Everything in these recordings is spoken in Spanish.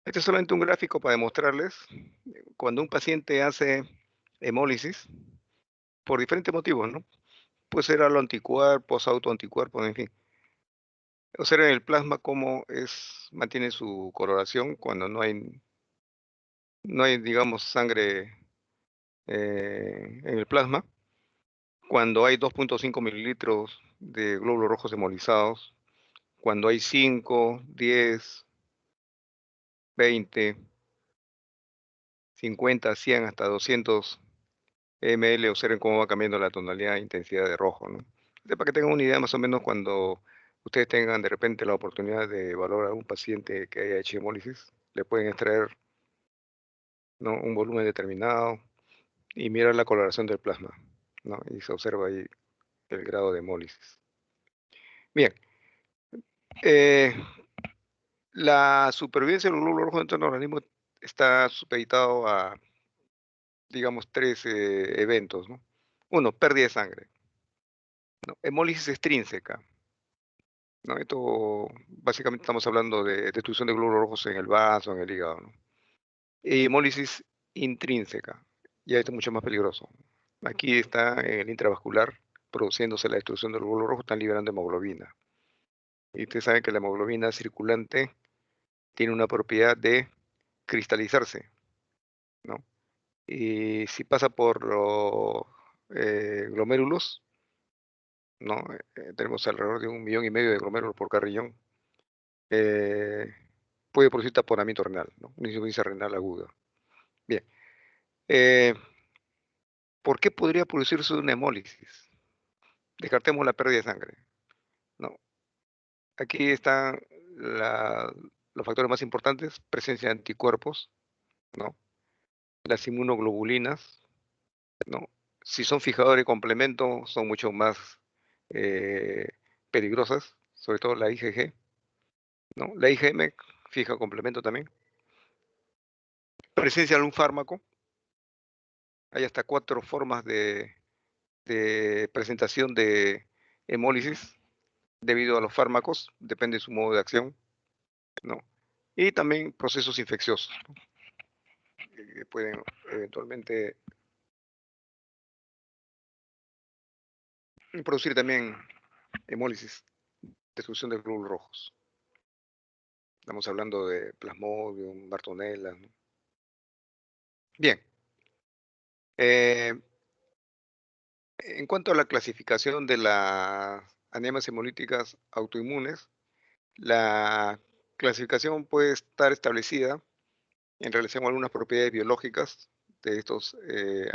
Este es solamente un gráfico para demostrarles cuando un paciente hace hemólisis por diferentes motivos, ¿no? Puede ser aloanticuerpos, autoanticuerpos, en fin. Observen el plasma cómo mantiene su coloración cuando no hay, digamos, sangre en el plasma. Cuando hay 2.5 mililitros de glóbulos rojos hemolizados, cuando hay 5, 10, 20, 50, 100, hasta 200 ml, observen cómo va cambiando la tonalidad e intensidad de rojo, ¿no? Para que tengan una idea más o menos cuando ustedes tengan de repente la oportunidad de evaluar a un paciente que haya hecho hemólisis, le pueden extraer, ¿no?, un volumen determinado y mirar la coloración del plasma, ¿no? Y se observa ahí el grado de hemólisis. Bien, eh, la supervivencia de los glóbulos rojos dentro del organismo está supeditado a, digamos, tres eventos, ¿no? Uno, pérdida de sangre, ¿no? Hemólisis extrínseca, ¿no? Esto básicamente estamos hablando de destrucción de glóbulos rojos en el vaso, en el hígado, ¿no? Y hemólisis intrínseca, ya esto es mucho más peligroso. Aquí está en el intravascular produciéndose la destrucción de los glóbulos rojos, están liberando hemoglobina. Y ustedes saben que la hemoglobina circulante tiene una propiedad de cristalizarse, ¿no? Y si pasa por los glomérulos, ¿no? Tenemos alrededor de 1,5 millones de glomérulos por cada riñón. eh, Puede producir taponamiento renal, ¿no? Una insuficiencia renal aguda. Bien, eh, ¿por qué podría producirse una hemólisis? Descartemos la pérdida de sangre, ¿no? Aquí están los factores más importantes: presencia de anticuerpos, ¿no? Las inmunoglobulinas, ¿no? Si son fijador y complemento, son mucho más eh, peligrosas, sobre todo la IgG, ¿no? La IgM fija complemento también. Presencia de un fármaco, hay hasta 4 formas de presentación de hemólisis debido a los fármacos, depende de su modo de acción, ¿no? Y también procesos infecciosos, ¿no?, que pueden eventualmente producir también hemólisis, destrucción de glóbulos rojos. Estamos hablando de Plasmodium, Bartonella, ¿no? Bien, eh, en cuanto a la clasificación de las anemias hemolíticas autoinmunes, la clasificación puede estar establecida en relación a algunas propiedades biológicas de estos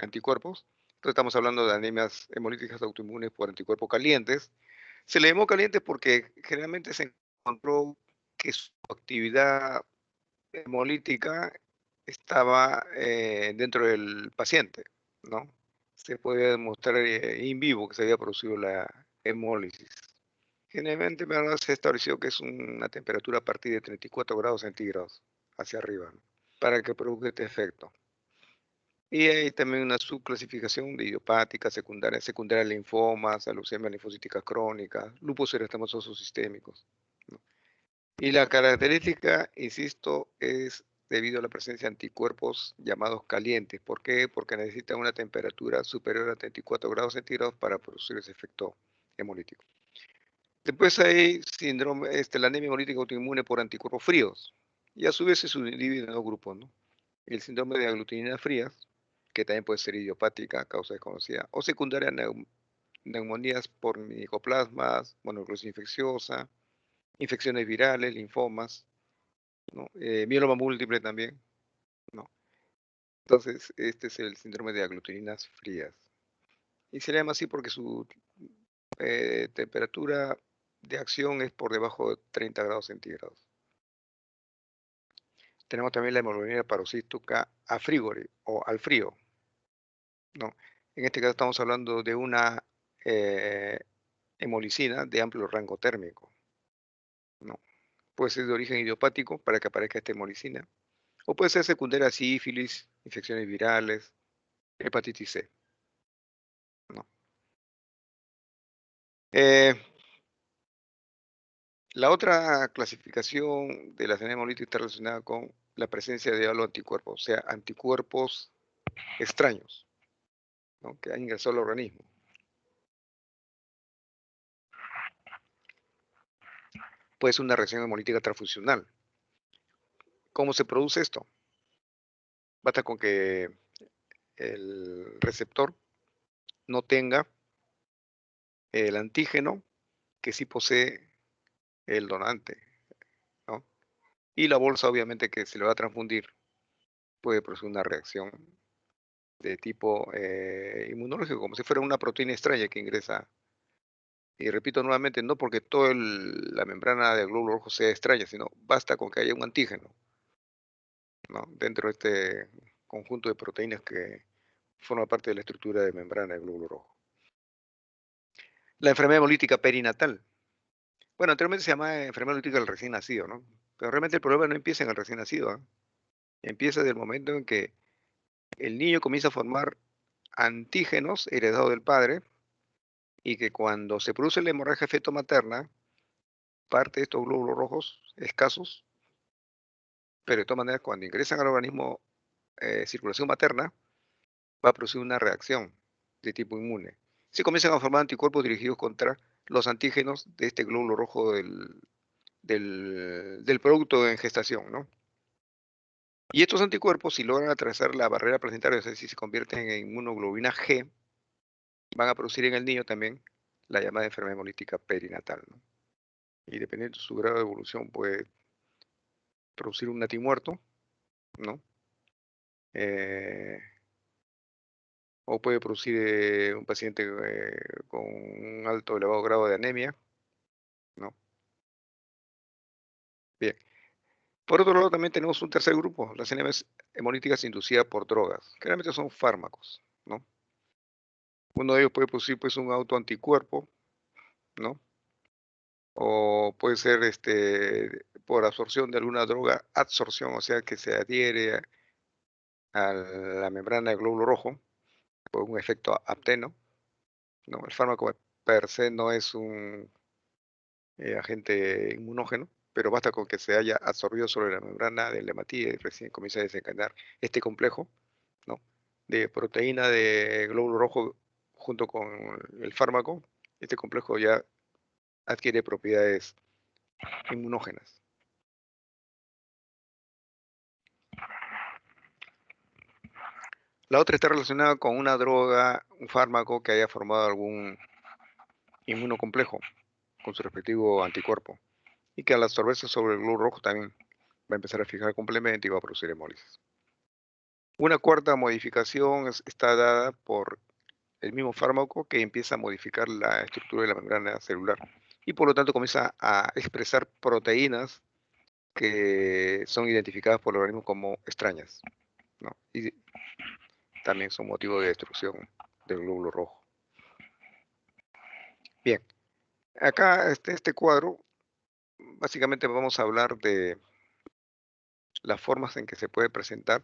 anticuerpos. Entonces estamos hablando de anemias hemolíticas autoinmunes por anticuerpos calientes. Se le llamó calientes porque generalmente se encontró que su actividad hemolítica estaba dentro del paciente, ¿no? Se podía demostrar in vivo que se había producido la hemólisis. Generalmente, ¿verdad?, se estableció que es una temperatura a partir de 34 grados centígrados hacia arriba, ¿no?, para que produzca este efecto. Y hay también una subclasificación de idiopática, secundaria a linfomas, a leucemias linfocíticas crónicas, lupus eritematosos sistémicos, ¿no? Y la característica, insisto, es debido a la presencia de anticuerpos llamados calientes. ¿Por qué? Porque necesitan una temperatura superior a 34 grados centígrados para producir ese efecto hemolítico. Después hay la anemia hemolítica autoinmune por anticuerpos fríos, y a su vez se subdivide en dos grupos, ¿no? El síndrome de aglutinina frías, que también puede ser idiopática, causa desconocida, o secundaria a neumonías por micoplasmas, mononucleosis infecciosa, infecciones virales, linfomas, ¿no? Mieloma múltiple también, ¿no? Entonces, este es el síndrome de aglutininas frías. Y se le llama así porque su temperatura de acción es por debajo de 30 grados centígrados. Tenemos también la hemoglobina paroxística a frigori o al frío, ¿no? En este caso estamos hablando de una eh, hemolicina de amplio rango térmico, ¿no? Puede ser de origen idiopático para que aparezca esta hemolicina, o puede ser secundaria a sífilis, infecciones virales, hepatitis C, ¿no? Eh, La otra clasificación de la anemia hemolítica está relacionada con la presencia de anticuerpos, o sea, anticuerpos extraños, ¿no?, que han ingresado al organismo. Puede ser una reacción hemolítica transfusional. ¿Cómo se produce esto? Basta con que el receptor no tenga el antígeno que sí posee el donante, ¿no? Y la bolsa, obviamente, que se le va a transfundir puede producir una reacción de tipo inmunológico, como si fuera una proteína extraña que ingresa. Y repito nuevamente, no porque toda la membrana del glóbulo rojo sea extraña, sino basta con que haya un antígeno, ¿no?, dentro de este conjunto de proteínas que forma parte de la estructura de membrana del glóbulo rojo. La enfermedad hemolítica perinatal. Bueno, anteriormente se llamaba enfermedad hemolítica del recién nacido, ¿no? Pero realmente el problema no empieza en el recién nacido, ¿ah? Empieza desde el momento en que el niño comienza a formar antígenos heredados del padre y que cuando se produce la hemorragia feto-materna, parte de estos glóbulos rojos escasos, pero de todas maneras cuando ingresan al organismo circulación materna, va a producir una reacción de tipo inmune. Se comienzan a formar anticuerpos dirigidos contra los antígenos de este glóbulo rojo del producto en gestación, ¿no? Y estos anticuerpos, si logran atravesar la barrera placentaria, o sea, si se convierten en inmunoglobulina G, van a producir en el niño también la llamada enfermedad hemolítica perinatal, ¿no? Y dependiendo de su grado de evolución, puede producir un natimuerto, ¿no? Eh, o puede producir un paciente con un alto elevado grado de anemia, ¿no? Bien. Por otro lado, también tenemos un tercer grupo, las anemias hemolíticas inducidas por drogas. Generalmente son fármacos, ¿no? Uno de ellos puede producir pues un autoanticuerpo, ¿no? O puede ser por absorción de alguna droga, adsorción, o sea, que se adhiere a la membrana del glóbulo rojo por un efecto apteno, ¿no? El fármaco per se no es un agente inmunógeno, pero basta con que se haya absorbido sobre la membrana de la hematía y recién comienza a desencadenar este complejo, ¿no?, de proteína de glóbulo rojo junto con el fármaco. Este complejo ya adquiere propiedades inmunógenas. La otra está relacionada con una droga, un fármaco que haya formado algún inmunocomplejo con su respectivo anticuerpo y que al absorberse sobre el glóbulo rojo también va a empezar a fijar complemento y va a producir hemólisis. Una cuarta modificación está dada por el mismo fármaco que empieza a modificar la estructura de la membrana celular y por lo tanto comienza a expresar proteínas que son identificadas por el organismo como extrañas, ¿no? Y también son motivo de destrucción del glóbulo rojo. Bien, acá este cuadro, básicamente vamos a hablar de las formas en que se puede presentar,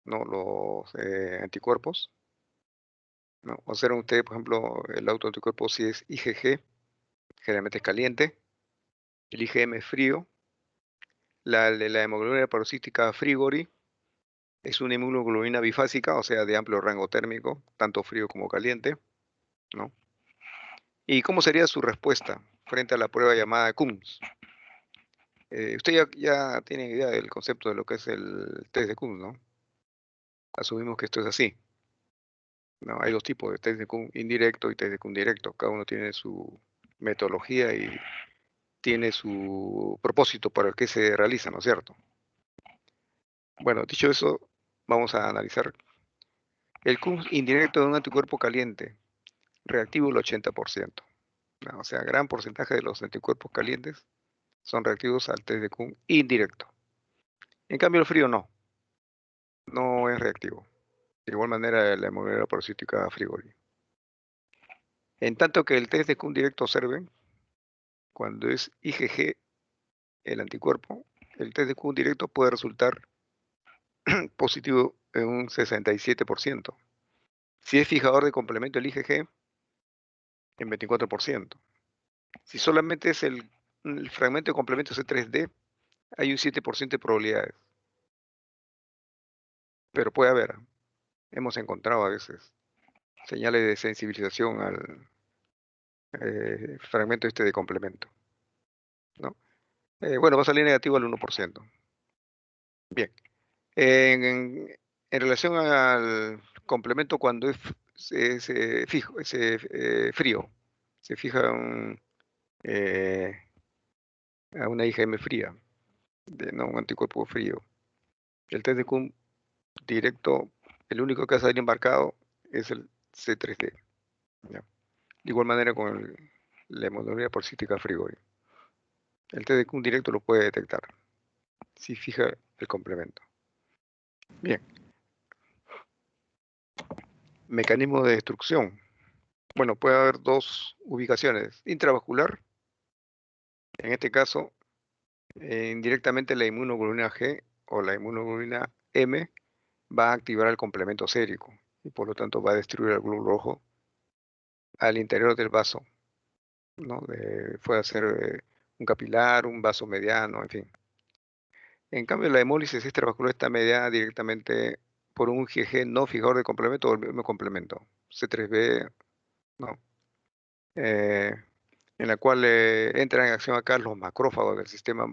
¿no?, los anticuerpos, ¿no? Observen ustedes, por ejemplo, el autoanticuerpo si es IgG, generalmente es caliente, el IgM es frío, la hemoglobina paroxística Frigori es una inmunoglobulina bifásica, o sea, de amplio rango térmico, tanto frío como caliente, ¿no? ¿Y cómo sería su respuesta frente a la prueba llamada Coombs? Usted ya tiene idea del concepto de lo que es el test de Coombs, ¿no? Asumimos que esto es así, ¿no? Hay dos tipos de test de Coombs indirecto y test de Coombs directo. Cada uno tiene su metodología y tiene su propósito para el que se realiza, ¿no es cierto? Bueno, dicho eso, vamos a analizar el Coombs indirecto de un anticuerpo caliente, reactivo el 80%, ¿no? O sea, gran porcentaje de los anticuerpos calientes son reactivos al test de Coombs indirecto. En cambio, el frío no es reactivo. De igual manera, la hemoglobina paroxística Frigori. En tanto que el test de Coombs directo observen, cuando es IgG el anticuerpo, el test de Coombs directo puede resultar positivo en un 67%. Si es fijador de complemento el IgG, en 24%. Si solamente es el el fragmento de complemento C3D, hay un 7% de probabilidades, pero puede haber. Hemos encontrado a veces señales de sensibilización al fragmento este de complemento, ¿no? Bueno, va a salir negativo al 1%. Bien. En relación al complemento cuando es frío, se fija eh, a una IgM fría, no un anticuerpo frío. El test de Kuhn directo, el único que va a salir embarcado es el C3D. ¿Ya? De igual manera con la hemoglobina porcítica Frigori. El test de Kuhn directo lo puede detectar si fija el complemento. Bien. Mecanismo de destrucción. Bueno, puede haber dos ubicaciones. Intravascular, en este caso, indirectamente la inmunoglobulina G o la inmunoglobulina M va a activar el complemento sérico y por lo tanto va a destruir el glóbulo rojo al interior del vaso, ¿no? Puede ser un capilar, un vaso mediano, en fin. En cambio, la hemólisis extravascular está mediada directamente por un GG no fijador de complemento o el mismo complemento, C3b, ¿no? Eh, en la cual entran en acción acá los macrófagos del sistema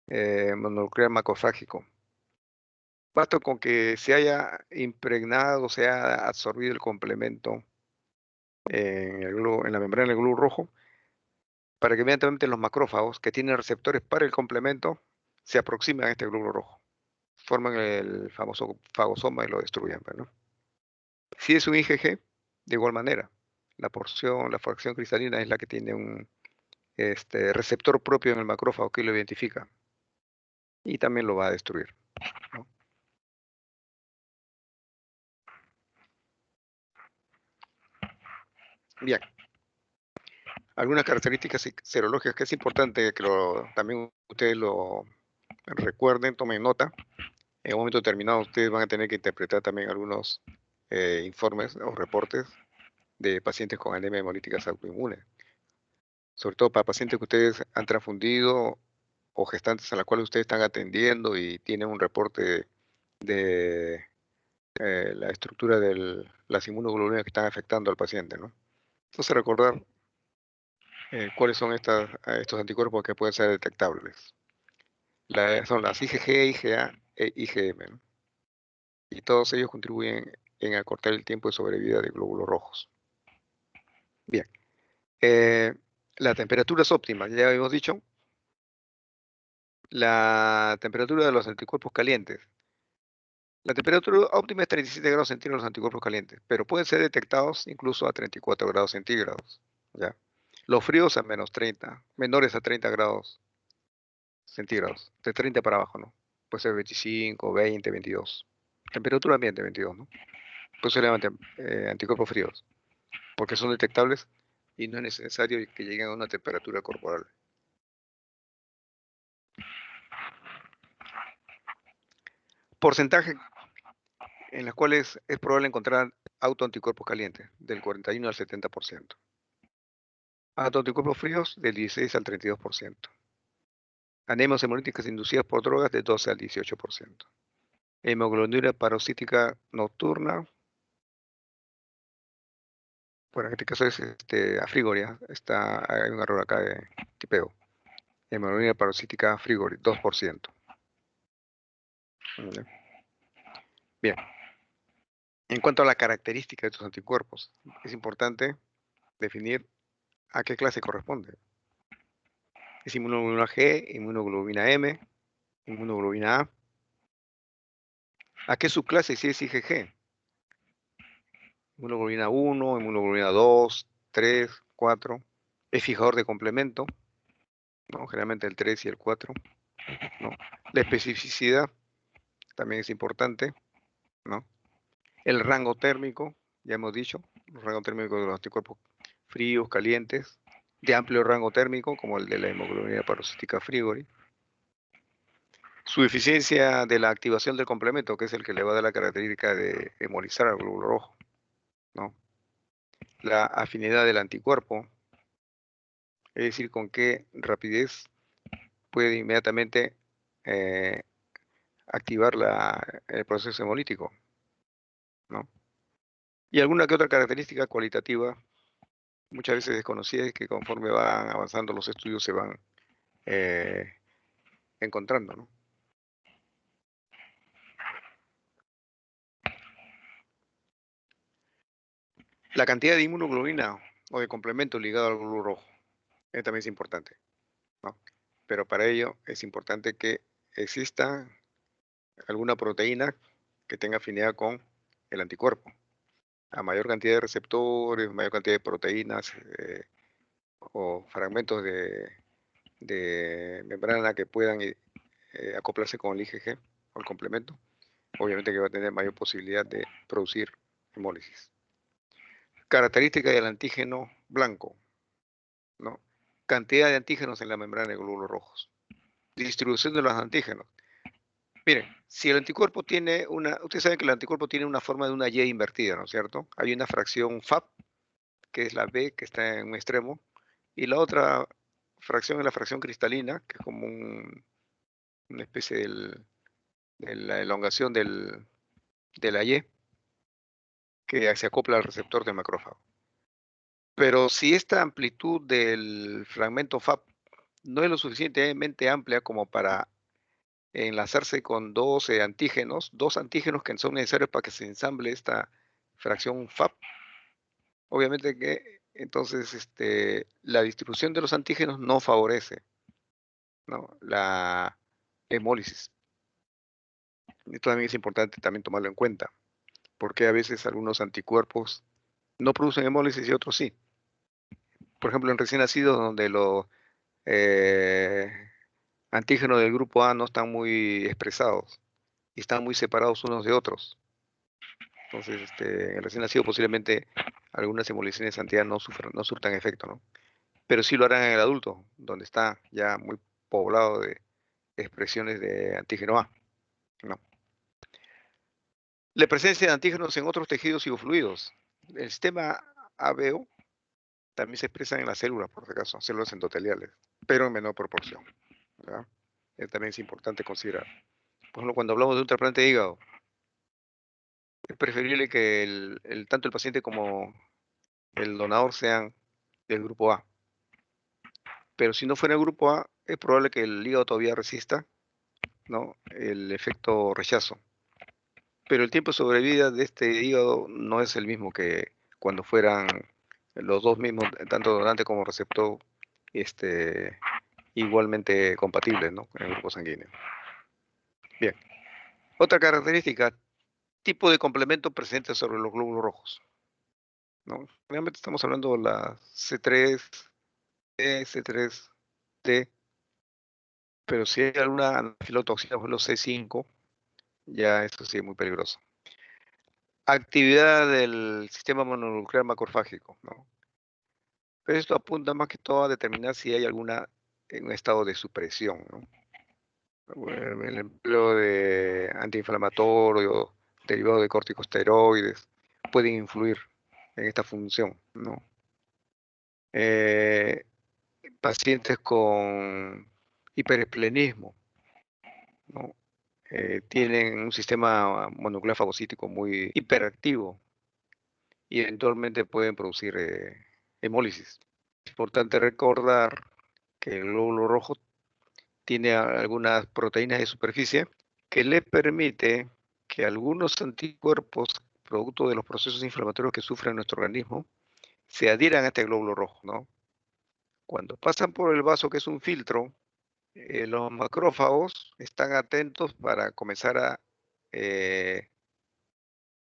mononuclear macrofágico. Basta con que se haya impregnado, se haya absorbido el complemento en la membrana del glóbulo rojo, para que inmediatamente los macrófagos que tienen receptores para el complemento se aproximen a este glóbulo rojo, forman el famoso fagosoma y lo destruyen, pues, ¿no? Si es un IgG, de igual manera, la fracción cristalina es la que tiene un receptor propio en el macrófago que lo identifica y también lo va a destruir, ¿no? Bien, algunas características serológicas que es importante que también ustedes lo recuerden, tomen nota. En un momento determinado ustedes van a tener que interpretar también algunos informes o reportes de pacientes con anemia hemolítica autoinmune, sobre todo para pacientes que ustedes han transfundido o gestantes a las cuales ustedes están atendiendo y tienen un reporte de la estructura de las inmunoglobulinas que están afectando al paciente, ¿no? Entonces recordar cuáles son estos anticuerpos que pueden ser detectables. Son las IgG, IgA e IgM, ¿no? Y todos ellos contribuyen en acortar el tiempo de sobrevida de glóbulos rojos. Bien, la temperatura es óptima, ya habíamos dicho, la temperatura de los anticuerpos calientes. La temperatura óptima es 37 grados centígrados los anticuerpos calientes, pero pueden ser detectados incluso a 34 grados centígrados, ¿ya? Los fríos a menos 30, menores a 30 grados centígrados, de 30 para abajo, ¿no? Puede ser 25, 20, 22. Temperatura ambiente 22, ¿no? Pues se llaman anticuerpos fríos, porque son detectables y no es necesario que lleguen a una temperatura corporal. Porcentaje en las cuales es probable encontrar autoanticuerpos calientes, del 41 al 70%. Autoanticuerpos fríos, del 16 al 32%. Anemias hemolíticas inducidas por drogas, del 12 al 18%. Hemoglobina parasítica nocturna, bueno, en este caso es Afrigoria, hay un error acá de tipeo. Hemoglobina parasítica Afrigoria, 2%. Bien. En cuanto a la característica de estos anticuerpos, es importante definir a qué clase corresponde. Es inmunoglobulina G, inmunoglobulina M, inmunoglobulina A. ¿A qué subclase si es IgG? Inmunoglobulina 1, inmunoglobulina 2, 3, 4. Es fijador de complemento, ¿no? Generalmente el 3 y el 4, ¿no? La especificidad también es importante, ¿no? El rango térmico, ya hemos dicho, el rango térmico de los anticuerpos fríos, calientes, de amplio rango térmico, como el de la hemoglobina parasítica Frigori. Su eficiencia de la activación del complemento, que es el que le va a dar la característica de hemolizar al glóbulo rojo, ¿no? La afinidad del anticuerpo, es decir, con qué rapidez puede inmediatamente activar el proceso hemolítico, ¿no? Y alguna que otra característica cualitativa, muchas veces desconocida, es que conforme van avanzando los estudios se van eh, encontrando, ¿no? La cantidad de inmunoglobulina o de complemento ligado al glóbulo rojo también es importante, ¿no? Pero para ello es importante que exista alguna proteína que tenga afinidad con el anticuerpo. A mayor cantidad de receptores, mayor cantidad de proteínas o fragmentos de membrana que puedan acoplarse con el IgG o el complemento, obviamente que va a tener mayor posibilidad de producir hemólisis. Característica del antígeno blanco, ¿no? Cantidad de antígenos en la membrana de glóbulos rojos. Distribución de los antígenos. Miren, si el anticuerpo tiene ustedes saben que el anticuerpo tiene una forma de una Y invertida, ¿no es cierto? Hay una fracción FAB, que es la B, que está en un extremo, y la otra fracción es la fracción cristalina, que es como una especie de la elongación de la Y, que se acopla al receptor de macrófago. Pero si esta amplitud del fragmento FAB no es lo suficientemente amplia como para enlazarse con dos antígenos que son necesarios para que se ensamble esta fracción FAB, obviamente que entonces la distribución de los antígenos no favorece, ¿no?, la hemólisis. Esto también es importante también tomarlo en cuenta, porque a veces algunos anticuerpos no producen hemólisis y otros sí. Por ejemplo, en recién nacidos, donde los eh, antígenos del grupo A no están muy expresados y están muy separados unos de otros. Entonces, en el recién nacido posiblemente algunas hemolizaciones antigas no surtan efecto, ¿no? Pero sí lo harán en el adulto, donde está ya muy poblado de expresiones de antígeno A, ¿no? La presencia de antígenos en otros tejidos y o fluidos. El sistema ABO también se expresa en las células, por si acaso, células endoteliales, pero en menor proporción, ¿verdad? También es importante considerar. Por ejemplo, cuando hablamos de un trasplante de hígado, es preferible que tanto el paciente como el donador sean del grupo A. Pero si no fuera el grupo A, es probable que el hígado todavía resista, ¿no?, el efecto rechazo. Pero el tiempo de sobrevida de este hígado no es el mismo que cuando fueran los dos mismos, tanto donante como receptor, igualmente compatibles, ¿no?, en el grupo sanguíneo. Bien. Otra característica, tipo de complemento presente sobre los glóbulos rojos, ¿no? Realmente estamos hablando de la C3, C3D, pero si hay alguna anafilotoxina, por ejemplo C5, ya eso sí es muy peligroso. Actividad del sistema mononuclear macrofágico, ¿no? Pero esto apunta más que todo a determinar si hay alguna en un estado de supresión, ¿no? Bueno, el empleo de antiinflamatorio derivado de corticosteroides pueden influir en esta función, ¿no? Pacientes con hiperesplenismo, ¿no? Tienen un sistema mononuclear fagocítico muy hiperactivo y eventualmente pueden producir hemólisis. Es importante recordar que el glóbulo rojo tiene algunas proteínas de superficie que le permite que algunos anticuerpos, producto de los procesos inflamatorios que sufre nuestro organismo, se adhieran a este glóbulo rojo, ¿no? Cuando pasan por el vaso, que es un filtro, los macrófagos están atentos para comenzar a, eh,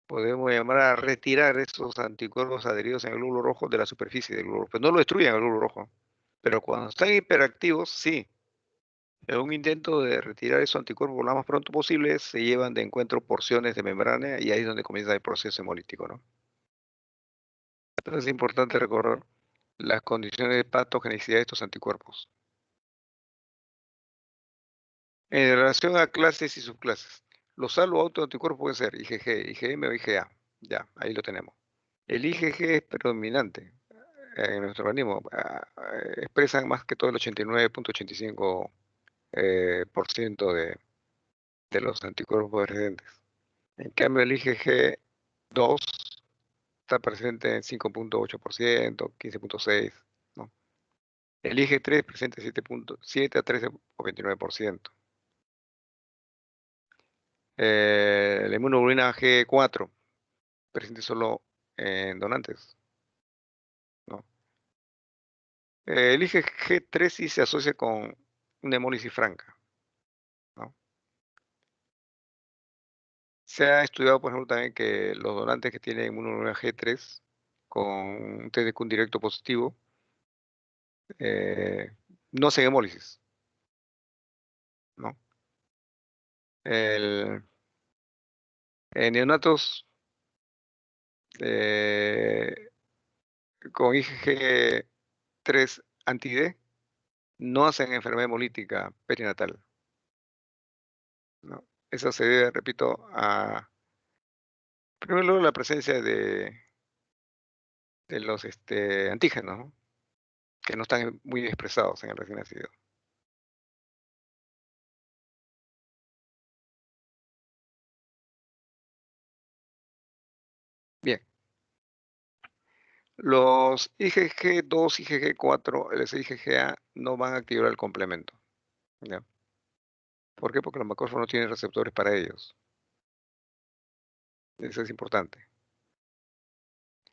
podemos llamar a retirar esos anticuerpos adheridos en el glóbulo rojo de la superficie del glóbulo rojo. Pero no lo destruyen el glóbulo rojo. Pero cuando están hiperactivos, sí. En un intento de retirar esos anticuerpos lo más pronto posible, se llevan de encuentro porciones de membrana y ahí es donde comienza el proceso hemolítico, ¿no? Entonces es importante recordar las condiciones de patogenicidad de estos anticuerpos. En relación a clases y subclases, los autoanticuerpos pueden ser IgG, IgM o IgA. Ya, ahí lo tenemos. El IgG es predominante. en nuestro organismo expresan más que todo el 89,85% por ciento de los anticuerpos presentes. En cambio, el IgG2 está presente en 5,8%, 15,6%, ¿no? El IG3 presente 7,7 a 13 o 29%. La inmunoglobulina G4 presente solo en donantes, ¿no? El IgG3 sí se asocia con una hemólisis franca, ¿no? Se ha estudiado, por ejemplo, también que los donantes que tienen inmunoglobulina G3 con un test de Kuhn directo positivo eh, no hacen hemólisis, ¿no? El, en neonatos eh, con IgG3 anti-D no hacen enfermedad hemolítica perinatal, ¿no? Eso se debe, repito, a primero la presencia de los antígenos, ¿no? Que no están muy expresados en el recién nacido. Bien, los IgG2, IgG4, el IgA no van a activar el complemento, ¿ya? ¿Por qué? Porque los macrófagos no tienen receptores para ellos. Eso es importante.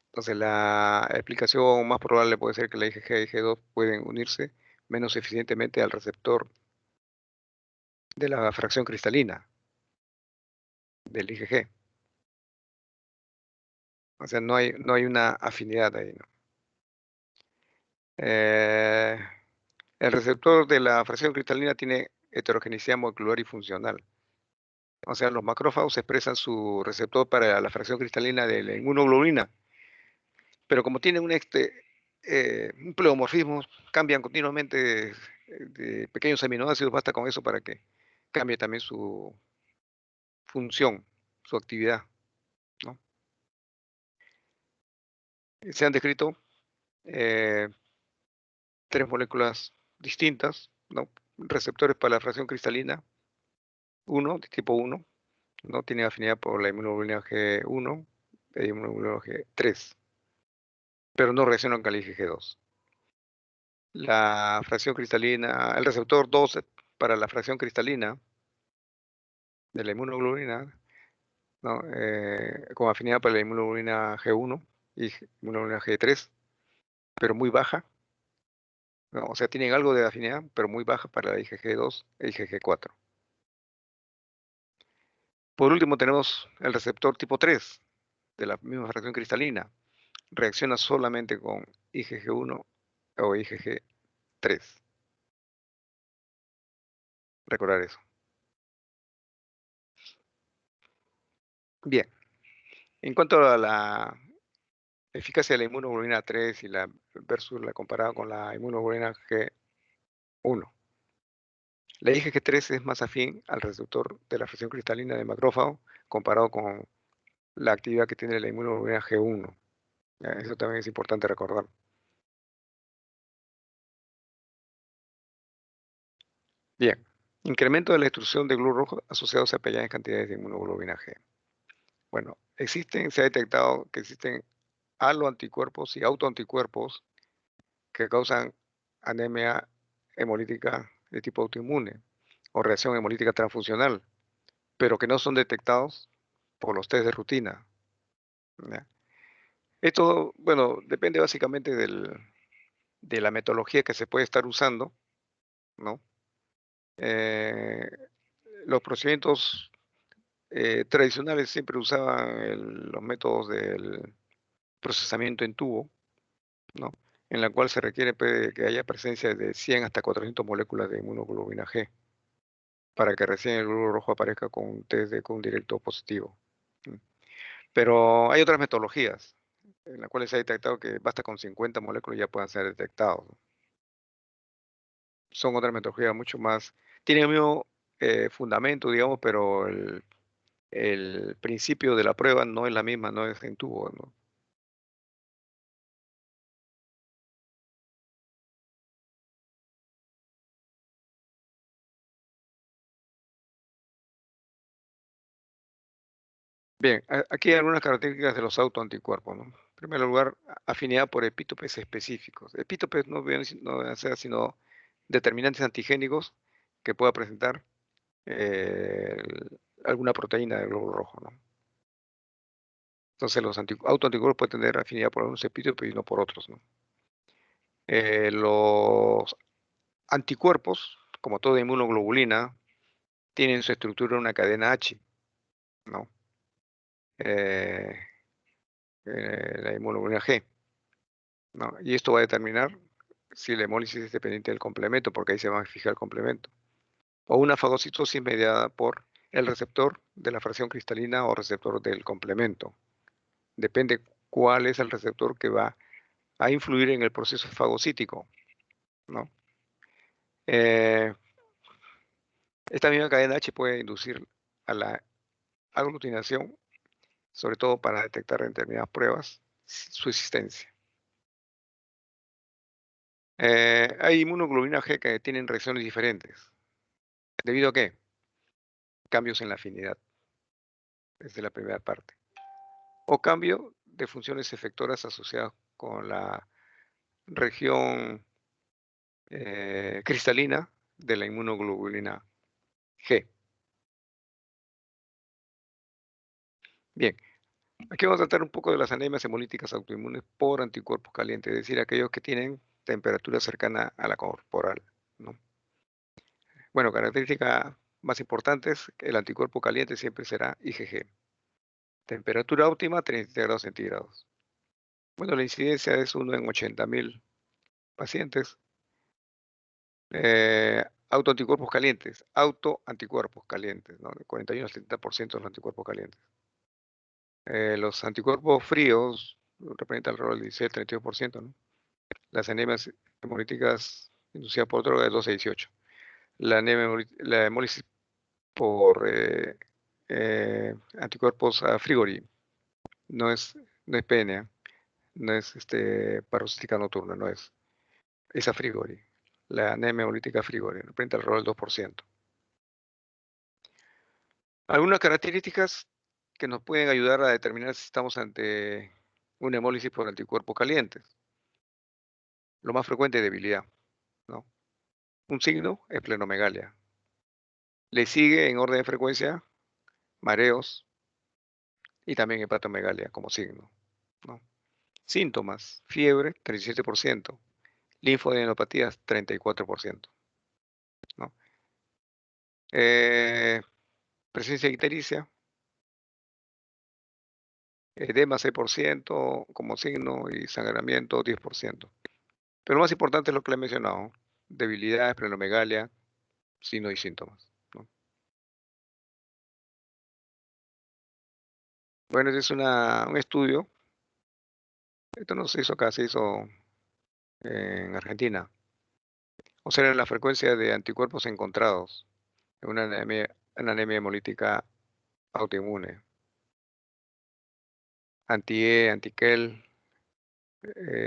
Entonces, la explicación más probable puede ser que la IgG y IgG2 pueden unirse menos eficientemente al receptor de la fracción cristalina del IgG. O sea, no hay una afinidad ahí, ¿no? Eh, el receptor de la fracción cristalina tiene heterogeneidad molecular y funcional. O sea, los macrófagos expresan su receptor para la fracción cristalina de la inmunoglobulina, pero como tienen un pleomorfismo, cambian continuamente de pequeños aminoácidos, basta con eso para que cambie también su función, su actividad, ¿no? Se han descrito eh, tres moléculas distintas, ¿no? Receptores para la fracción cristalina, uno, de tipo 1, no tiene afinidad por la inmunoglobulina G1 e inmunoglobulina G3, pero no reaccionan con el IgG2. La fracción cristalina, el receptor 2 para la fracción cristalina de la inmunoglobulina, ¿no? Con afinidad para la inmunoglobulina G1 y inmunoglobulina G3, pero muy baja, ¿no? O sea, tienen algo de afinidad, pero muy baja para la IgG2 e IgG4. Por último, tenemos el receptor tipo 3 de la misma fracción cristalina. Reacciona solamente con IgG1 o IgG3. Recordar eso. Bien, en cuanto a la eficacia de la inmunoglobulina 3 y versus la comparada con la inmunoglobulina G1. La IgG3 es más afín al receptor de la fracción cristalina de macrófago comparado con la actividad que tiene la inmunoglobulina G1. ¿Ya? Eso también es importante recordar. Bien, incremento de la destrucción de glóbulos rojos asociados a pequeñas cantidades de inmunoglobulina G. Bueno, se ha detectado que existen aloanticuerpos y autoanticuerpos que causan anemia hemolítica de tipo autoinmune o reacción hemolítica transfusional, pero que no son detectados por los test de rutina, ¿ya? Esto, bueno, depende básicamente de la metodología que se puede estar usando, ¿no? Eh, los procedimientos tradicionales siempre usaban los métodos del procesamiento en tubo, ¿no? En la cual se requiere que haya presencia de 100 hasta 400 moléculas de inmunoglobulina G para que recién el glóbulo rojo aparezca con un test con un directo positivo. Pero hay otras metodologías en las cuales se ha detectado que basta con 50 moléculas y ya puedan ser detectados, ¿no? Son otras metodologías mucho más, tienen el mismo fundamento, digamos, pero el principio de la prueba no es la misma, no es en tubo, ¿no? Bien, aquí hay algunas características de los autoanticuerpos, ¿no? En primer lugar, afinidad por epítopes específicos. Epítopes no deben ser sino determinantes antigénicos que pueda presentar alguna proteína del glóbulo rojo, ¿no? Entonces, los autoanticuerpos pueden tener afinidad por algunos epítopes y no por otros, ¿no? Los anticuerpos, como toda inmunoglobulina, tienen su estructura en una cadena H, ¿no? Eh, la inmunoglobulina G, ¿no? Y esto va a determinar si la hemólisis es dependiente del complemento, porque ahí se va a fijar el complemento. O una fagocitosis mediada por el receptor de la fracción cristalina o receptor del complemento. Depende cuál es el receptor que va a influir en el proceso fagocítico, ¿no? Eh, esta misma cadena H puede inducir a la aglutinación, sobre todo para detectar en determinadas pruebas su existencia. Hay inmunoglobulina G que tienen reacciones diferentes. ¿Debido a qué? Cambios en la afinidad, desde la primera parte. O cambio de funciones efectoras asociadas con la región cristalina de la inmunoglobulina G. Bien, aquí vamos a tratar un poco de las anemias hemolíticas autoinmunes por anticuerpos calientes, es decir, aquellos que tienen temperatura cercana a la corporal, ¿no? Bueno, características más importantes, el anticuerpo caliente siempre será IgG. Temperatura óptima, 37 grados centígrados. Bueno, la incidencia es 1 en 80.000 pacientes. Autoanticuerpos calientes, ¿no? De 41 al 70% de los anticuerpos calientes. Los anticuerpos fríos representan alrededor del 16-32%, ¿no? Las anemias hemolíticas inducidas por droga de 12 a 18. La hemólisis por anticuerpos a frigori no es PNA, no es paroxística nocturna, no es. Es a frigori. La anemia hemolítica a frigori representa alrededor del 2%. Algunas características que nos pueden ayudar a determinar si estamos ante una hemólisis por anticuerpos calientes. Lo más frecuente es debilidad, ¿no? Un signo es plenomegalia. Le sigue en orden de frecuencia mareos y también hepatomegalia como signo, ¿no? Síntomas, fiebre, 37%, linfadenopatías, 34%, ¿no? Eh, presencia ictericia, edema 6% como signo y sangramiento 10%. Pero lo más importante es lo que le he mencionado, debilidad, esplenomegalia, signos y síntomas, ¿no? Bueno, ese es un estudio, esto no se hizo acá, se hizo en Argentina. Observa la frecuencia de anticuerpos encontrados en una anemia hemolítica autoinmune. Anti-E, anti-KEL,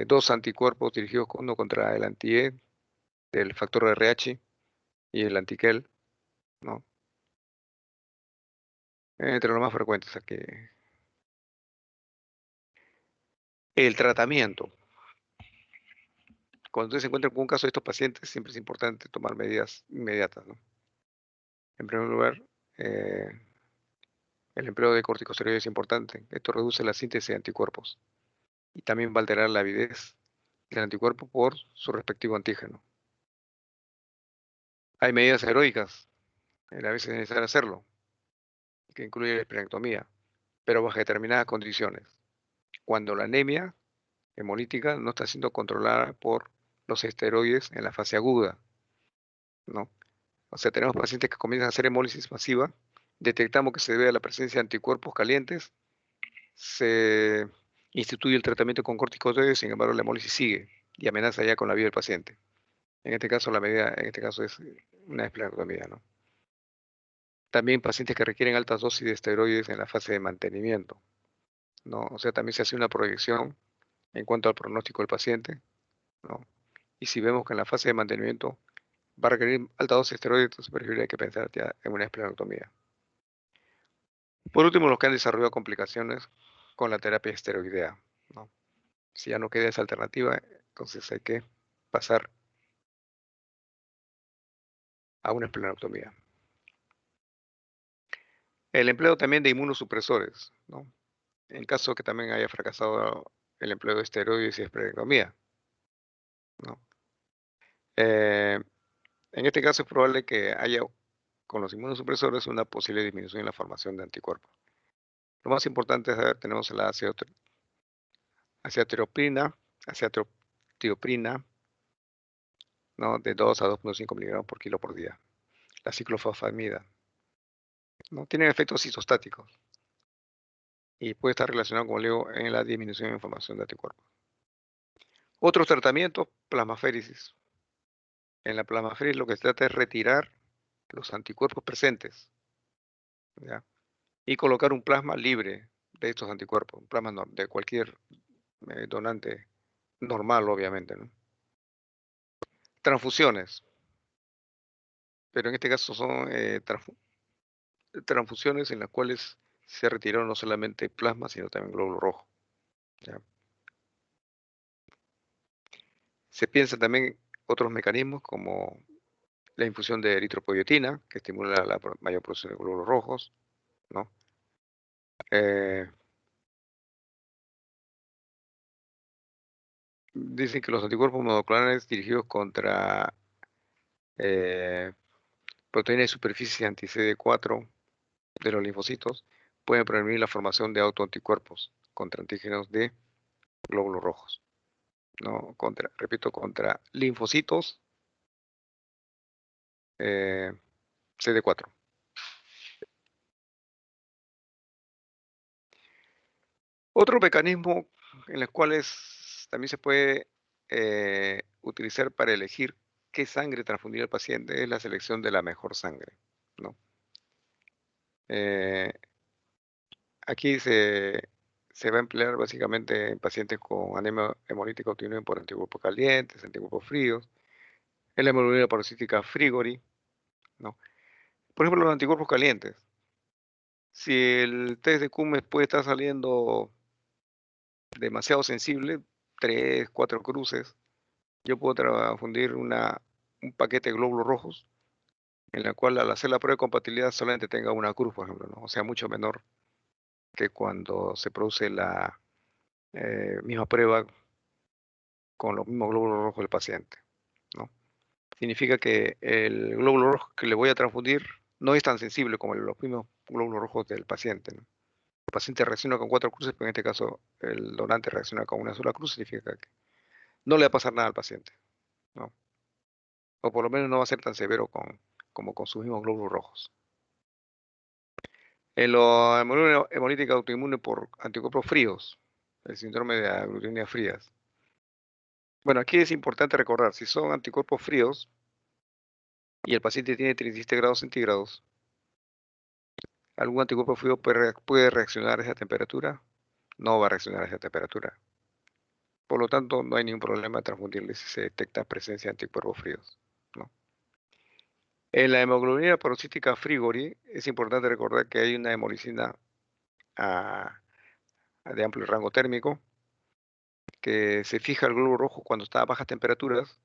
dos anticuerpos dirigidos uno contra el anti-E del factor RH y el anti-KEL, ¿no? Entre los más frecuentes aquí. El tratamiento. Cuando ustedes se encuentran con un caso de estos pacientes, siempre es importante tomar medidas inmediatas, ¿no? En primer lugar, eh, el empleo de corticosteroides es importante. Esto reduce la síntesis de anticuerpos y también va a alterar la avidez del anticuerpo por su respectivo antígeno. Hay medidas heroicas, a veces es necesario hacerlo, que incluye la esplenectomía, pero bajo determinadas condiciones. Cuando la anemia hemolítica no está siendo controlada por los esteroides en la fase aguda, ¿no? O sea, tenemos pacientes que comienzan a hacer hemólisis masiva, detectamos que se debe a la presencia de anticuerpos calientes, se instituye el tratamiento con corticosteroides, sin embargo la hemólisis sigue y amenaza ya con la vida del paciente. En este caso, la medida, en este caso es una esplenectomía, ¿no? También pacientes que requieren altas dosis de esteroides en la fase de mantenimiento, ¿no? O sea, también se hace una proyección en cuanto al pronóstico del paciente, ¿no? Y si vemos que en la fase de mantenimiento va a requerir alta dosis de esteroides, entonces preferiría que pensar ya en una esplenectomía. Por último, los que han desarrollado complicaciones con la terapia esteroidea, ¿no? Si ya no queda esa alternativa, entonces hay que pasar a una esplenectomía. El empleo también de inmunosupresores, ¿no? En caso que también haya fracasado el empleo de esteroides y esplenectomía, ¿no? Eh, en este caso es probable que haya con los inmunosupresores una posible disminución en la formación de anticuerpos. Lo más importante es saber, tenemos la aciatioprina, aciatioprina, ¿no? De 2 a 2,5 miligramos por kilo por día. La ciclofosfamida, ¿no? Tienen efectos citostáticos y puede estar relacionado, como le digo, en la disminución de formación de anticuerpos. Otros tratamientos, plasmaféresis. En la plasmaféresis lo que se trata es retirar los anticuerpos presentes, ¿ya? Y colocar un plasma libre de estos anticuerpos, un plasma de cualquier donante normal, obviamente, ¿no? Transfusiones, pero en este caso son transfusiones en las cuales se retiró no solamente plasma, sino también glóbulo rojo, ¿ya? Se piensa también otros mecanismos como la infusión de eritropoyetina, que estimula la mayor producción de glóbulos rojos, ¿no? Eh, Dicen que los anticuerpos monoclonales dirigidos contra eh, proteínas de superficie anti-CD4 de los linfocitos pueden prevenir la formación de autoanticuerpos contra antígenos de glóbulos rojos, ¿no? Repito, contra linfocitos eh, CD4. Otro mecanismo en los cuales también se puede utilizar para elegir qué sangre transfundir al paciente es la selección de la mejor sangre, ¿no? Eh, Aquí se va a emplear básicamente en pacientes con anemia hemolítica autoinmune por anticuerpos calientes, anticuerpos fríos, en la hemoglobina porocítica Frigori, ¿no? Por ejemplo, los anticuerpos calientes. Si el test de Cummings puede estar saliendo demasiado sensible, 3, 4 cruces, yo puedo transfundir un paquete de glóbulos rojos en la cual al hacer la prueba de compatibilidad solamente tenga una cruz, por ejemplo, ¿no? O sea, mucho menor que cuando se produce la misma prueba con los mismos glóbulos rojos del paciente, ¿no? Significa que el glóbulo rojo que le voy a transfundir no es tan sensible como los mismos glóbulos rojos del paciente, ¿no? El paciente reacciona con 4 cruces, pero en este caso el donante reacciona con una sola cruz, significa que no le va a pasar nada al paciente, ¿no? O por lo menos no va a ser tan severo como con sus mismos glóbulos rojos. En la hemoglobina hemolítica autoinmune por anticuerpos fríos, el síndrome de aglutinias frías. Bueno, aquí es importante recordar, si son anticuerpos fríos y el paciente tiene 37 grados centígrados, algún anticuerpo frío puede reaccionar a esa temperatura, no va a reaccionar a esa temperatura. Por lo tanto, no hay ningún problema de transfundirle si se detecta presencia de anticuerpos fríos, ¿no? En la hemoglobina porocítica Frigori es importante recordar que hay una hemolicina ah, de amplio rango térmico que se fija el glóbulo rojo cuando está a bajas temperaturas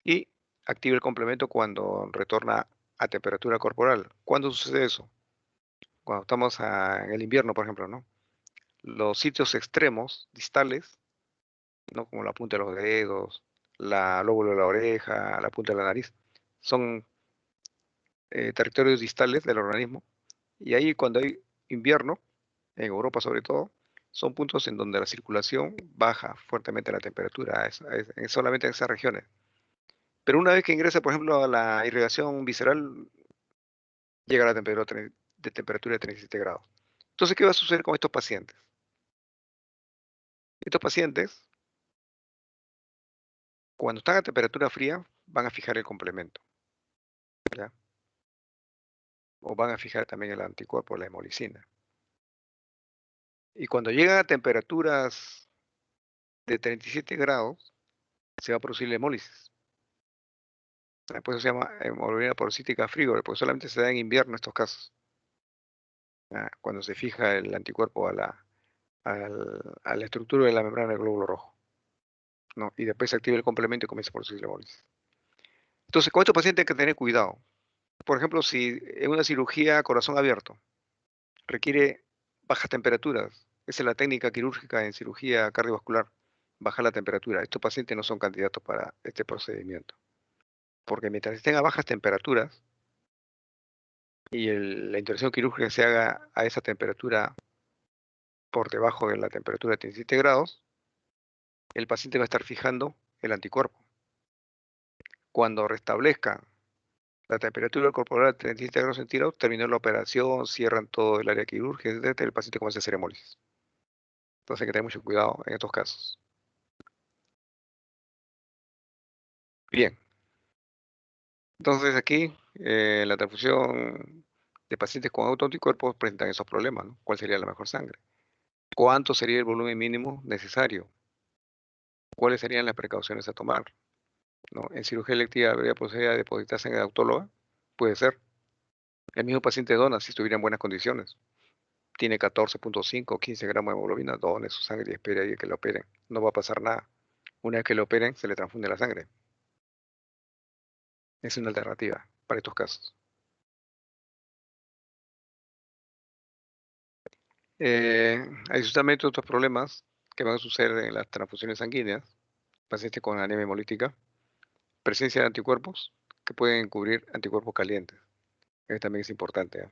y activa el complemento cuando retorna a temperatura corporal. ¿Cuándo sucede eso? Cuando estamos en el invierno, por ejemplo, ¿no? Los sitios extremos, distales, ¿no? Como la punta de los dedos, la lóbulo de la oreja, la punta de la nariz, son territorios distales del organismo. Y ahí cuando hay invierno, en Europa sobre todo, son puntos en donde la circulación baja fuertemente la temperatura, solamente en esas regiones. Pero una vez que ingresa, por ejemplo, a la irrigación visceral, llega a la temperatura de 37 grados. Entonces, ¿qué va a suceder con estos pacientes? Estos pacientes, cuando están a temperatura fría, van a fijar el complemento, ¿ya? O van a fijar también el anticuerpo, la hemolicina. Y cuando llegan a temperaturas de 37 grados, se va a producir la hemólisis. Por eso se llama hemoglobina porocítica frígora, porque solamente se da en invierno estos casos, cuando se fija el anticuerpo a la estructura de la membrana del glóbulo rojo, ¿no? Y después se activa el complemento y comienza a producir la hemólisis. Entonces, con estos pacientes hay que tener cuidado. Por ejemplo, si en una cirugía a corazón abierto requiere bajas temperaturas, esa es la técnica quirúrgica en cirugía cardiovascular, bajar la temperatura. Estos pacientes no son candidatos para este procedimiento, porque mientras estén a bajas temperaturas y la intervención quirúrgica se haga a esa temperatura por debajo de la temperatura de 37 grados, el paciente va a estar fijando el anticuerpo. Cuando restablezca la temperatura corporal a 37 grados centígrados, terminó la operación, cierran todo el área quirúrgica, etc., el paciente comienza a hacer hemólisis. Entonces hay que tener mucho cuidado en estos casos. Bien, entonces aquí la transfusión de pacientes con autoanticuerpos presentan esos problemas, ¿no? ¿Cuál sería la mejor sangre? ¿Cuánto sería el volumen mínimo necesario? ¿Cuáles serían las precauciones a tomar? ¿No? En cirugía electiva habría posibilidad de depositar sangre autóloga, puede ser. El mismo paciente dona si estuviera en buenas condiciones. Tiene 14.5 o 15 gramos de hemoglobina, done su sangre y espere ahí que lo operen. No va a pasar nada. Una vez que lo operen, se le transfunde la sangre. Es una alternativa para estos casos. Adicionalmente, otros problemas que van a suceder en las transfusiones sanguíneas, pacientes con anemia hemolítica, presencia de anticuerpos que pueden cubrir anticuerpos calientes. También es importante.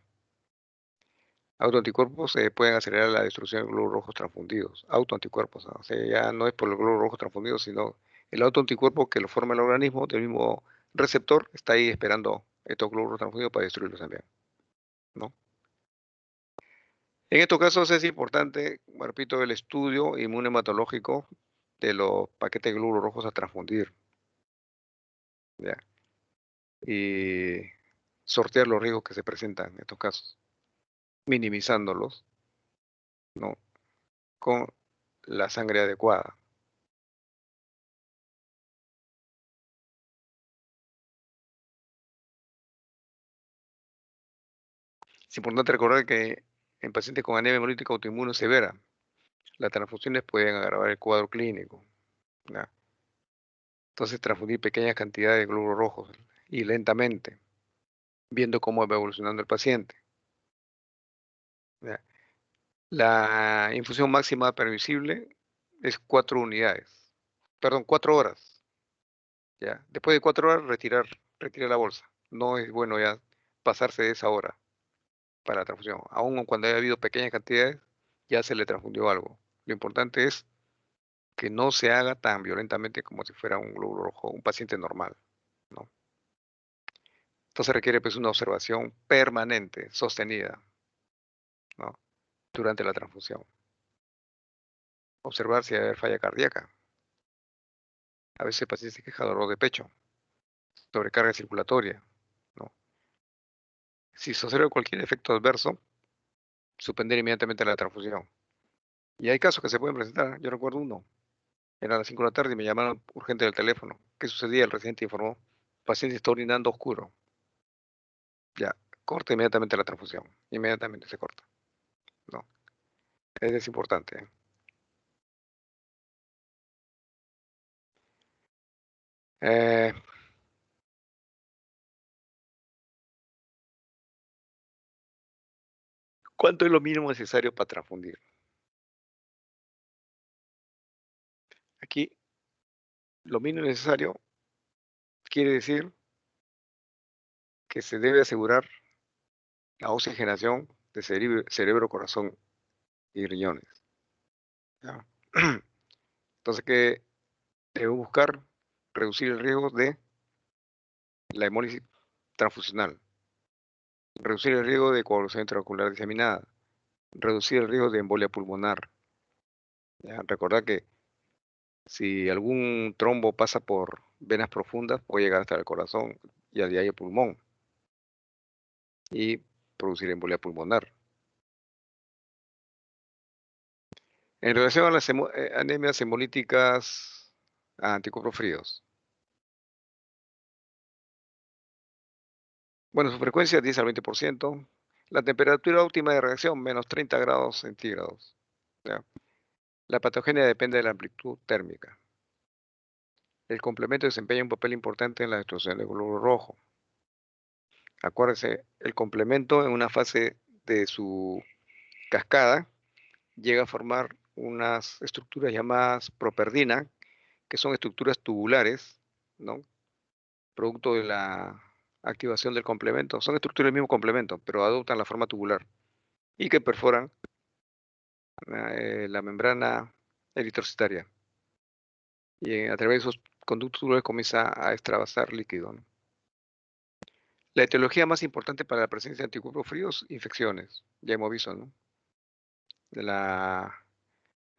Autoanticuerpos pueden acelerar la destrucción de glóbulos rojos transfundidos. Autoanticuerpos, ¿no? O sea, ya no es por los glóbulos rojos transfundidos, sino el autoanticuerpo que lo forma el organismo del mismo receptor está ahí esperando estos glóbulos transfundidos para destruirlos también, ¿no? En estos casos es importante, repito, el estudio inmunohematológico de los paquetes de glóbulos rojos a transfundir, ¿ya? Y sortear los riesgos que se presentan en estos casos, minimizándolos, ¿no? Con la sangre adecuada. Es importante recordar que en pacientes con anemia hemolítica autoinmune severa, las transfusiones pueden agravar el cuadro clínico, ¿ya? Entonces, transfundir pequeñas cantidades de glóbulos rojos y lentamente, viendo cómo va evolucionando el paciente, ¿ya? La infusión máxima permisible es 4 unidades, perdón, 4 horas, ¿ya? Después de 4 horas, retirar la bolsa. No es bueno ya pasarse de esa hora para la transfusión. Aún cuando haya habido pequeñas cantidades, ya se le transfundió algo. Lo importante es que no se haga tan violentamente como si fuera un glóbulo rojo, un paciente normal, ¿no? Entonces requiere pues una observación permanente, sostenida, ¿no? Durante la transfusión. Observar si hay falla cardíaca. A veces el paciente se queja de dolor de pecho, sobrecarga circulatoria, ¿no? Si se observa cualquier efecto adverso, suspender inmediatamente la transfusión. Y hay casos que se pueden presentar. Yo recuerdo uno. Eran las 5 de la tarde y me llamaron urgente del teléfono. ¿Qué sucedía? El residente informó, el paciente está orinando oscuro. Ya, corta inmediatamente la transfusión. Inmediatamente se corta. No, es importante, ¿eh? Eh, ¿Cuánto es lo mínimo necesario para transfundir? Aquí, lo mínimo necesario quiere decir que se debe asegurar la oxigenación de cerebro, corazón y riñones, ¿ya? Entonces, ¿qué debemos buscar? Reducir el riesgo de la hemólisis transfusional, reducir el riesgo de coagulación intraocular diseminada, reducir el riesgo de embolia pulmonar. ¿Ya? Recordar que si algún trombo pasa por venas profundas, puede llegar hasta el corazón y de ahí el pulmón y producir embolia pulmonar. En relación a las anemias hemolíticas a anticuerpos fríos, bueno, su frecuencia es 10 al 20%, La temperatura óptima de reacción, menos 30 grados centígrados. ¿Ya? La patogenia depende de la amplitud térmica. El complemento desempeña un papel importante en la destrucción del glóbulo rojo. Acuérdense, el complemento en una fase de su cascada llega a formar unas estructuras llamadas properdina, que son estructuras tubulares, ¿no? Producto de la activación del complemento. Son estructuras del mismo complemento, pero adoptan la forma tubular y que perforan la membrana eritrocitaria. Y a través de esos conductos tubulares comienza a extravasar líquido, ¿no? La etiología más importante para la presencia de anticuerpos fríos, infecciones. Ya hemos visto, ¿no? La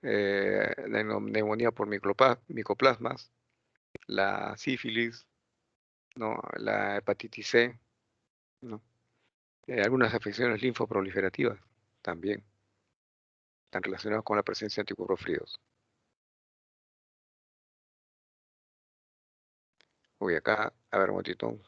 neumonía por micoplasmas, la sífilis, ¿no? La hepatitis C, ¿no? Algunas afecciones linfoproliferativas también están relacionadas con la presencia de anticuerpos fríos. Uy, acá, a ver un momentito.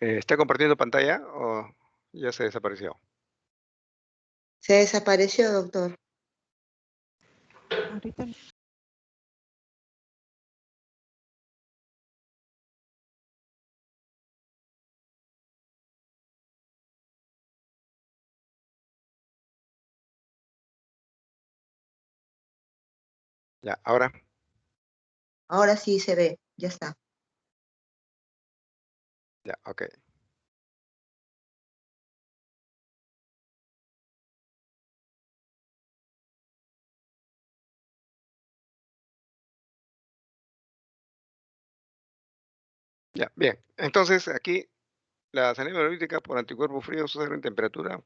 ¿Está compartiendo pantalla o ya se desapareció? Se desapareció, doctor. Ahorita Ya, ahora. Ahora sí se ve, ya está. Ya, ok. Ya, bien. Entonces, aquí la anemia hemolytica por anticuerpos fríos sucede en temperatura.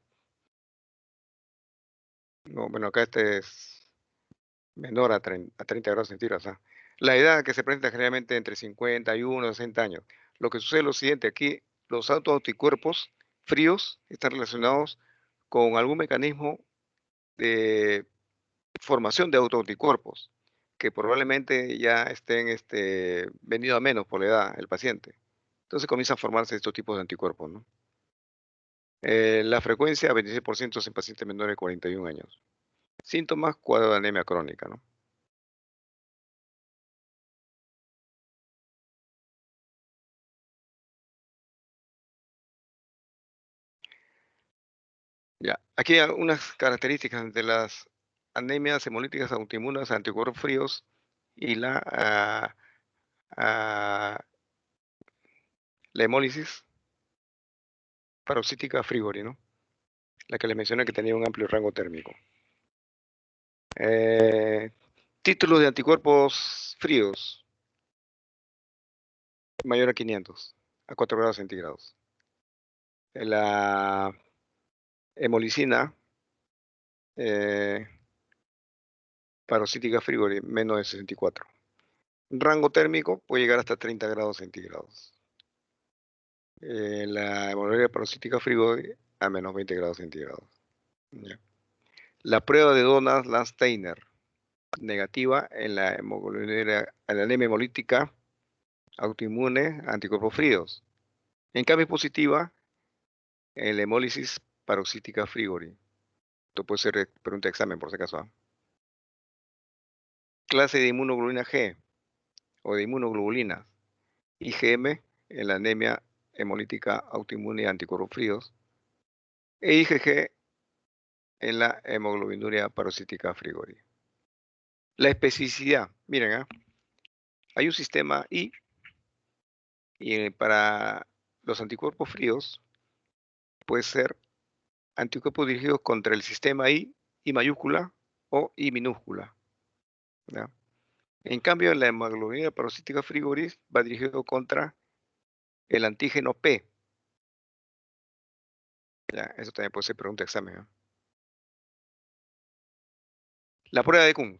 No, bueno, acá este es menor a 30 grados centígrados. ¿Ah? La edad que se presenta generalmente entre 51 y 60 años. Lo que sucede es lo siguiente, aquí los autoanticuerpos fríos están relacionados con algún mecanismo de formación de autoanticuerpos que probablemente ya estén venido a menos por la edad del paciente. Entonces comienzan a formarse estos tipos de anticuerpos, ¿no? La frecuencia 26% es en pacientes menores de 41 años. Síntomas, cuadro de anemia crónica, ¿no? Ya, aquí hay unas características de las anemias hemolíticas autoinmunes, anticuerpos fríos y ah, la hemólisis paroxística Frigori, ¿no? La que les mencioné que tenía un amplio rango térmico. Eh, Títulos de anticuerpos fríos, mayor a 500, a 4 grados centígrados. La hemolicina eh, paroxística Frigori, menos de 64. Rango térmico puede llegar hasta 30 grados centígrados. La hemoglobina paroxística Frigori a menos 20 grados centígrados. Ya. La prueba de Donat-Landsteiner, negativa en la hemoglobina, en la anemia hemolítica autoinmune anticuerpos fríos. En cambio, positiva en la hemólisis paroxística Frigori. Esto puede ser pregunta de examen, por si acaso. ¿Ah? Clase de inmunoglobulina G o de inmunoglobulinas. IgM en la anemia hemolítica autoinmune anticuerpos fríos. E IgG en la hemoglobinuria paroxística Frigori. La especificidad, miren, hay un sistema I Y para los anticuerpos fríos puede ser anticuerpos dirigidos contra el sistema I mayúscula o I minúscula, ¿ya? En cambio, la hemoglobina parasítica frigoris va dirigido contra el antígeno P. Ya, eso también puede ser pregunta de examen, ¿no? La prueba de Kuhn.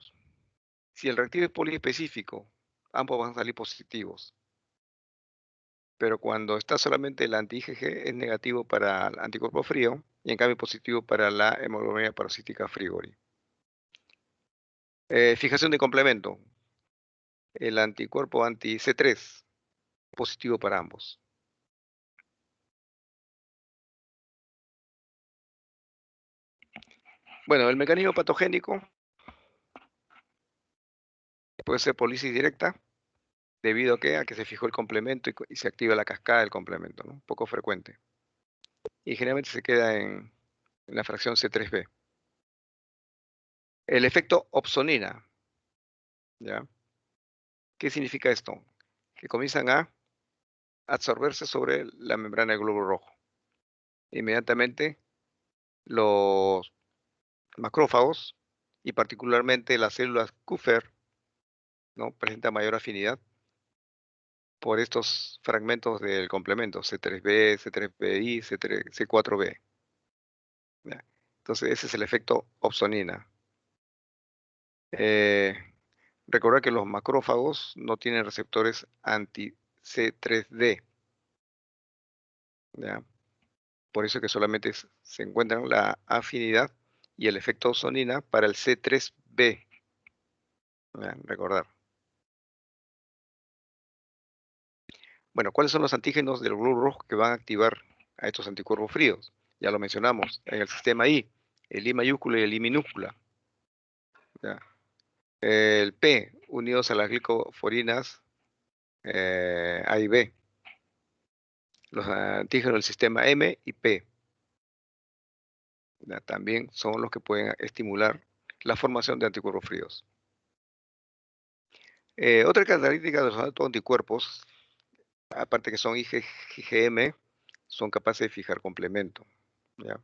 Si el reactivo es poliespecífico, ambos van a salir positivos. Pero cuando está solamente el anti-IgG es negativo para el anticuerpo frío y en cambio positivo para la hemoglobina parasítica frigori. Fijación de complemento. El anticuerpo anti-C3, positivo para ambos. Bueno, el mecanismo patogénico puede ser pólisis directa, debido a que se fijó el complemento y se activa la cascada del complemento, ¿no? Poco frecuente. Y generalmente se queda en la fracción C3b. El efecto opsonina, ¿ya? ¿Qué significa esto? Que comienzan a absorberse sobre la membrana del glóbulo rojo. Inmediatamente los macrófagos y particularmente las células Kupffer, ¿no? Presentan mayor afinidad por estos fragmentos del complemento C3b, C3bi, C4b. ¿Ya? Entonces ese es el efecto opsonina. Recordar que los macrófagos no tienen receptores anti-C3d, ¿ya? Por eso que solamente se encuentran la afinidad y el efecto opsonina para el C3b, ¿ya? Recordar. Bueno, ¿cuáles son los antígenos del glóbulo rojo que van a activar a estos anticuerpos fríos? Ya lo mencionamos, en el sistema I, el I mayúscula y el I minúscula, ¿ya? El P, unidos a las glicoforinas A y B. Los antígenos del sistema M y P, ¿ya? También son los que pueden estimular la formación de anticuerpos fríos. Otra característica de los autoanticuerpos, aparte que son IgM, son capaces de fijar complemento, ¿ya?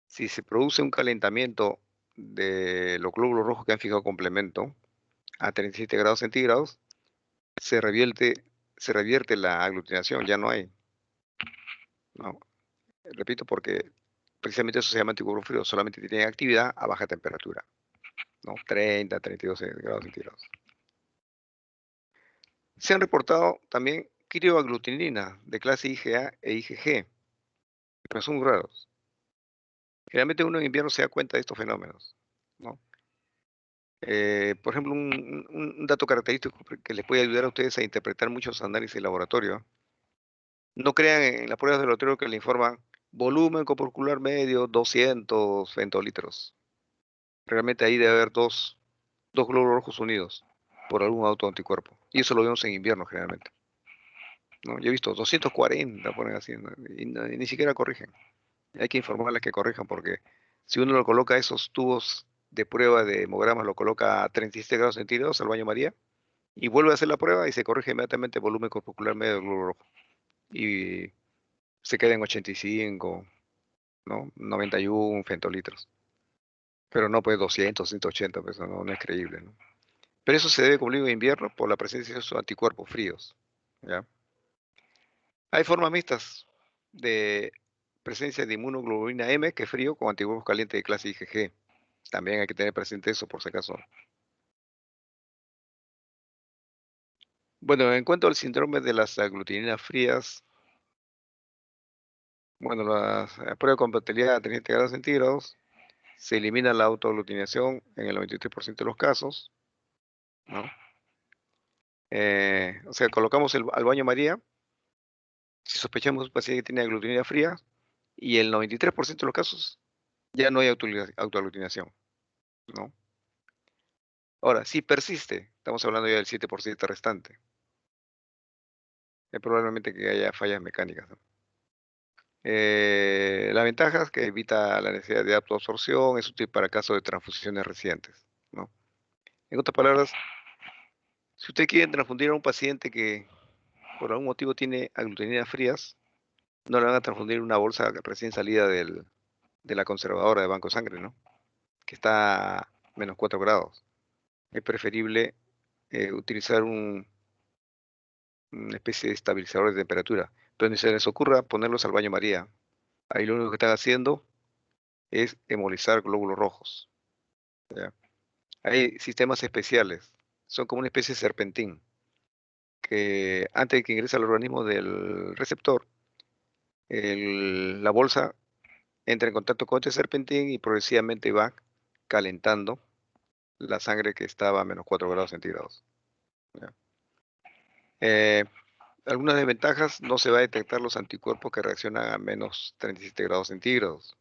Si se produce un calentamiento de los glóbulos rojos que han fijado complemento a 37 grados centígrados, se revierte la aglutinación, ya no hay, ¿no? Repito, porque precisamente eso se llama anticuerpo frío, solamente tiene actividad a baja temperatura, ¿no? 30, 32 grados centígrados. Se han reportado también crioaglutinina de clase IgA e IgG, pero son muy raros. Generalmente uno en invierno se da cuenta de estos fenómenos, ¿no? Por ejemplo, un dato característico que les puede ayudar a ustedes a interpretar muchos análisis de laboratorio. No crean en las pruebas de laboratorio que le informan volumen corporular medio 200 femtolitros. Realmente ahí debe haber dos glóbulos rojos unidos por algún autoanticuerpo. Y eso lo vemos en invierno generalmente, ¿no? Yo he visto 240, ponen así, ¿no? Y ni siquiera corrigen. Hay que informarles que corrijan porque si uno lo coloca esos tubos de prueba de hemogramas, lo coloca a 37 grados centígrados al baño María y vuelve a hacer la prueba y se corrige inmediatamente el volumen corpuscular medio del glóbulo rojo. Y se queda en 85, ¿no? 91 femtolitros. Pero no, pues 200, 180, pues no es creíble, ¿no? Pero eso se debe, como digo, en invierno por la presencia de esos anticuerpos fríos, ¿ya? Hay formas mixtas de presencia de inmunoglobulina M, que es frío, con anticuerpos calientes de clase IgG. También hay que tener presente eso por si acaso. Bueno, en cuanto al síndrome de las aglutininas frías, bueno, las pruebas de compatibilidad a 37 grados centígrados, se elimina la autoaglutinación en el 93% de los casos, ¿no? O sea, colocamos al baño María, si sospechamos un paciente que tiene aglutinina fría, y el 93% de los casos ya no hay autoaglutinación, ¿no? Ahora, si persiste, estamos hablando ya del 7% restante, es probablemente que haya fallas mecánicas, ¿no? Las ventajas que evita la necesidad de autoabsorción, es útil para casos de transfusiones recientes, ¿no? En otras palabras, si usted quiere transfundir a un paciente que por algún motivo tiene aglutininas frías, no le van a transfundir una bolsa recién salida de la conservadora de banco de sangre, ¿no? Que está a -4 grados. Es preferible utilizar una especie de estabilizador de temperatura. Pero ni se les ocurra ponerlos al baño María. Ahí lo único que están haciendo es hemolizar glóbulos rojos. ¿Ya? Hay sistemas especiales, son como una especie de serpentín, que antes de que ingrese al organismo del receptor, la bolsa entra en contacto con este serpentín y progresivamente va calentando la sangre que estaba a -4 grados centígrados. ¿Ya? Eh, Algunas desventajas: no se va a detectar los anticuerpos que reaccionan a -37 grados centígrados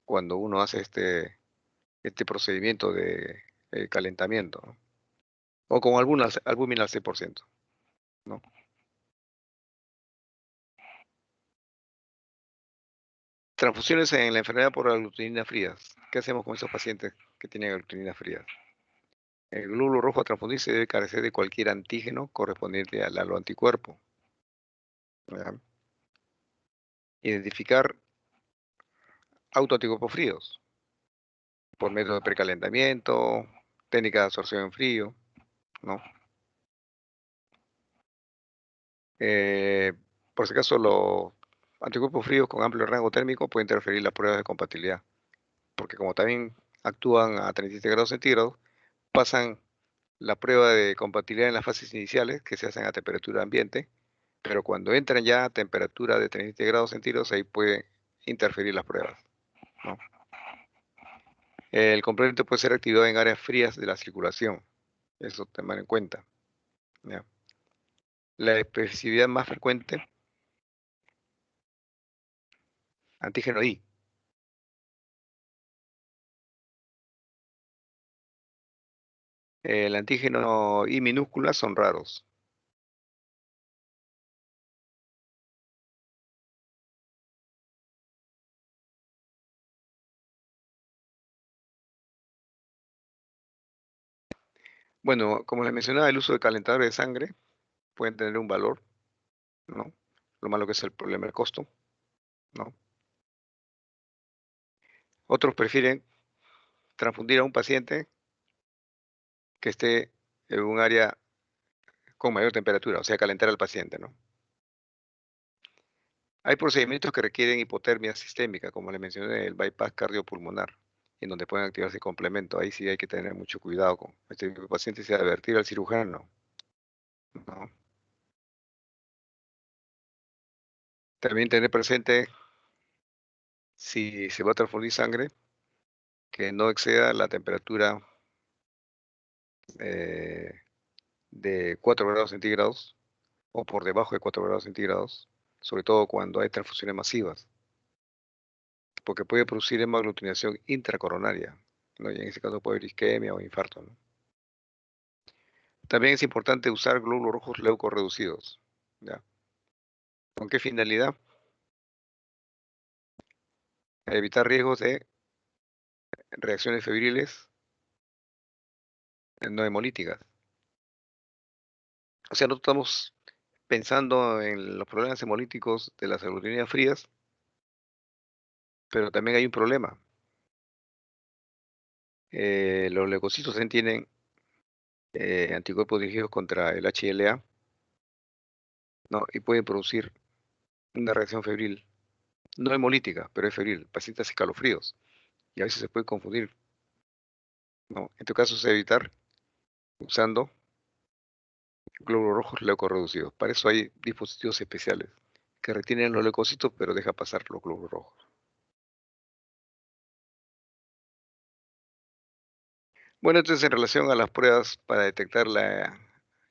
cuando uno hace este procedimiento de calentamiento, ¿no? O con albúmina al 100%, ¿no? Transfusiones en la enfermedad por aglutininas frías. ¿Qué hacemos con esos pacientes que tienen aglutininas frías? El glóbulo rojo a transfundirse debe carecer de cualquier antígeno correspondiente al anticuerpo. ¿Ya? Identificar autoanticuerpos fríos por método de precalentamiento, técnica de absorción en frío, ¿no? Eh, por si acaso, los anticuerpos fríos con amplio rango térmico pueden interferir las pruebas de compatibilidad, porque como también actúan a 37 grados centígrados, pasan la prueba de compatibilidad en las fases iniciales, que se hacen a temperatura ambiente, pero cuando entran ya a temperatura de 37 grados centígrados, ahí puede interferir las pruebas, ¿no? El complemento puede ser activado en áreas frías de la circulación, eso tomar en cuenta, ¿ya? La especificidad más frecuente: antígeno I. El antígeno I minúscula son raros. Bueno, como les mencionaba, el uso de calentadores de sangre pueden tener un valor, ¿no? Lo malo que es el problema del costo, ¿no? Otros prefieren transfundir a un paciente que esté en un área con mayor temperatura, o sea, calentar al paciente, ¿no? Hay procedimientos que requieren hipotermia sistémica, como les mencioné, el bypass cardiopulmonar, en donde pueden activarse complemento. Ahí sí hay que tener mucho cuidado con este tipo de pacientes y advertir al cirujano, ¿no? También tener presente, si se va a transfundir sangre, que no exceda la temperatura eh, de 4 grados centígrados o por debajo de 4 grados centígrados, sobre todo cuando hay transfusiones masivas, porque puede producir hemaglutinación intracoronaria, ¿no? Y en ese caso puede haber isquemia o infarto, ¿no? También es importante usar glóbulos rojos leucorreducidos, ¿ya? ¿Con qué finalidad? Evitar riesgos de reacciones febriles no hemolíticas. O sea, no estamos pensando en los problemas hemolíticos de las aglutininas frías, pero también hay un problema. Los leucocitos también tienen anticuerpos dirigidos contra el HLA, ¿no? Y pueden producir una reacción febril, no hemolítica, pero es febril. El paciente hace escalofríos y a veces se puede confundir, ¿no? En tu caso es evitar usando glóbulos rojos leucorreducidos. Para eso hay dispositivos especiales que retienen los leucocitos, pero deja pasar los glóbulos rojos. Bueno, entonces, en relación a las pruebas para detectar la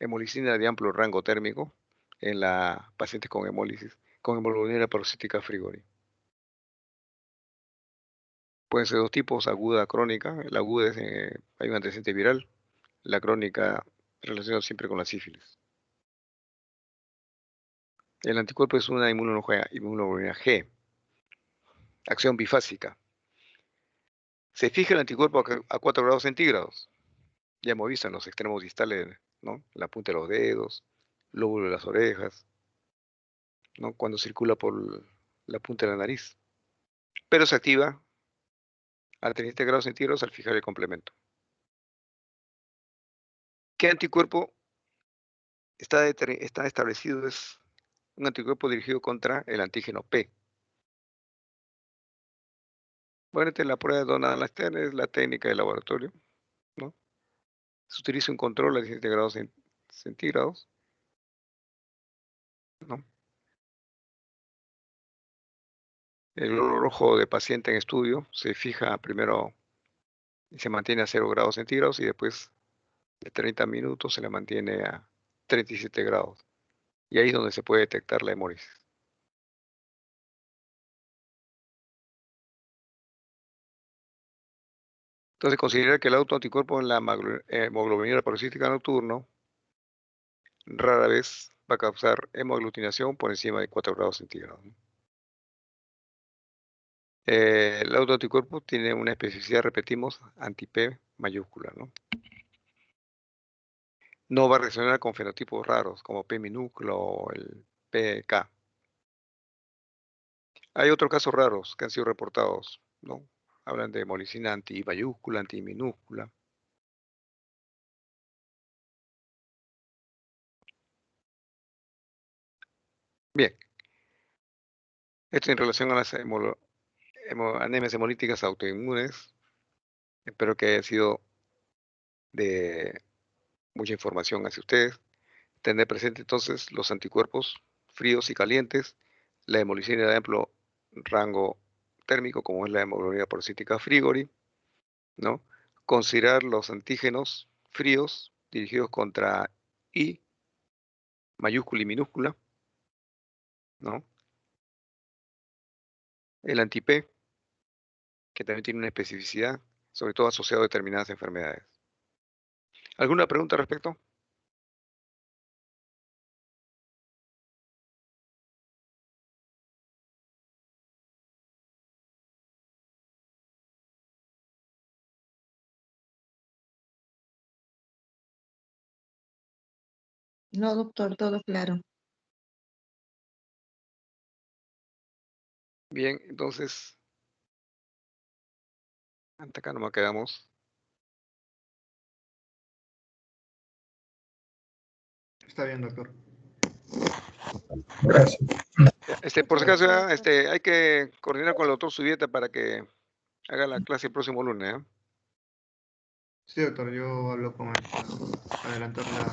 hemolicina de amplio rango térmico en la pacientes con hemólisis, con hemoglobina paroxística Frigori. Pueden ser dos tipos: aguda, crónica. La aguda es, hay un antecedente viral. La crónica relacionada siempre con la sífilis. El anticuerpo es una inmunoglobulina G, acción bifásica. Se fija el anticuerpo a 4 grados centígrados. Ya hemos visto en los extremos distales, ¿no? La punta de los dedos, lóbulo de las orejas, ¿no? Cuando circula por la punta de la nariz. Pero se activa a 37 grados centígrados al fijar el complemento. ¿Qué anticuerpo está establecido? Es un anticuerpo dirigido contra el antígeno P. Bueno, esta es la prueba de Donald Stern, es la técnica de laboratorio, ¿no? Se utiliza un control a 17 grados centígrados, ¿no? El glóbulo rojo de paciente en estudio se fija primero y se mantiene a 0 grados centígrados y después de 30 minutos se le mantiene a 37 grados. Y ahí es donde se puede detectar la hemólisis. Entonces, considera que el autoanticuerpo en la hemoglobinura paroxística nocturno rara vez va a causar hemoaglutinación por encima de 4 grados centígrados, ¿no? El autoanticuerpo tiene una especificidad, repetimos, anti-P mayúscula, ¿no? No va a reaccionar con fenotipos raros como P minúscula o el PK. Hay otros casos raros que han sido reportados, ¿no? Hablan de hemolicina anti-mayúscula, anti-minúscula. Bien, esto en relación a las anemias hemolíticas autoinmunes. Espero que haya sido de mucha información hacia ustedes. Tener presente entonces los anticuerpos fríos y calientes, la hemolicina de amplio rango térmico, como es la hemoglobina porcítica Frigori, ¿no? Considerar los antígenos fríos dirigidos contra I, mayúscula y minúscula, ¿no? El anti-P, que también tiene una especificidad, sobre todo asociado a determinadas enfermedades. ¿Alguna pregunta al respecto? No, doctor, todo claro. Bien, entonces, hasta acá nomás quedamos. Está bien, doctor. Gracias. Por si Muchas acaso, gracias. hay que coordinar con el doctor Subieta para que haga la clase el próximo lunes, ¿eh? Sí, doctor, yo hablo con él para adelantar la